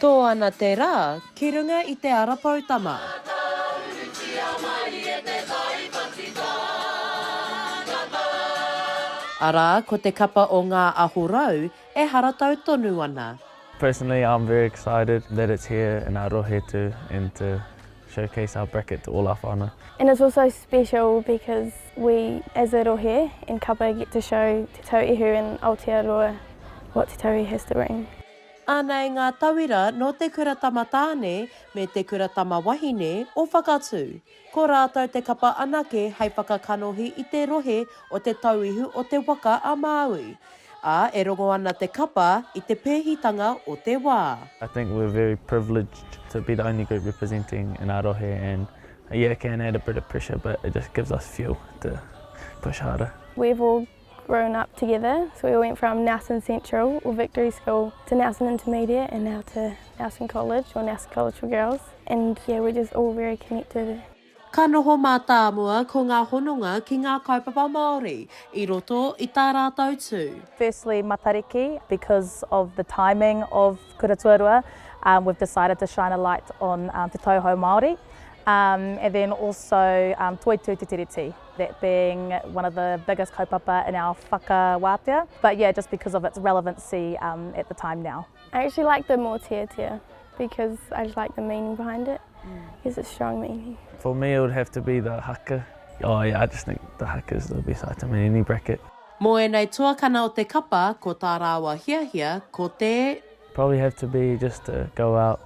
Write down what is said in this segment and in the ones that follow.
Tō ana te rā, ki runga I te arapautama. Arā, ko te kapa o ngā ahorau e haratau tonu ana. Personally, I'm very excited that it's here in Arowhenua and to showcase our bracket to all our whānau. And it's also special because we, as a rohe and kapa, get to show te tauihu and Aotearoa what te tauihu has to bring. Ānei ngā tauira no te kuratama tāne me te kuratama wahine o Whakatū. Ko rātou te kapa anake hei whakakanohi I te rohe o te tauihu o te waka a Māui. Ā, e rongo ana te kapa I te pēhitanga o te wā. I think we're very privileged to be the only group representing in Arohe, and yeah, it can add a bit of pressure, but it just gives us fuel to push harder. We've all grown up together, so we went from Nelson Central or Victory School to Nelson Intermediate and now to Nelson College or Nelson College for Girls, and yeah, we're just all very connected. Ka noho mā tāmua ko ngā hononga ki ngā kaupapa Māori I roto I tā rātou tū. Firstly, matariki, because of the timing of kura tuarua, we've decided to shine a light on te tauhou Māori. And then also toitū te tiriti, that being one of the biggest kaupapa in our whakawātea. But yeah, just because of its relevancy at the time now. I actually like the more tiatia because I just like the meaning behind it. It's a strong meaning. For me, it would have to be the haka. Oh yeah, I just think the haka is the best item in any bracket. Mo e nei tuakana o te kapa ko tā rāua hiahia ko te... Probably have to be just to go out,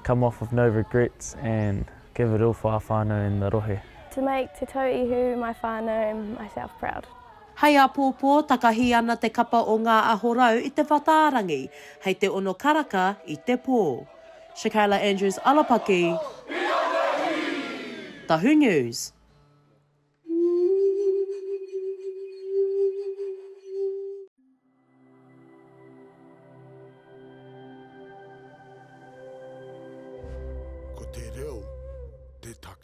come off with no regrets and give it all for our whānau in the rohe. To make te tauihu, my whānau and myself proud. Hei a pōpō, takahi ana te kapa o ngā ahorau I te whatārangi, hei te ono karaka I te pō. Shakayla Andrews-Alapaki, Tahu News. Ko te reo, te taka.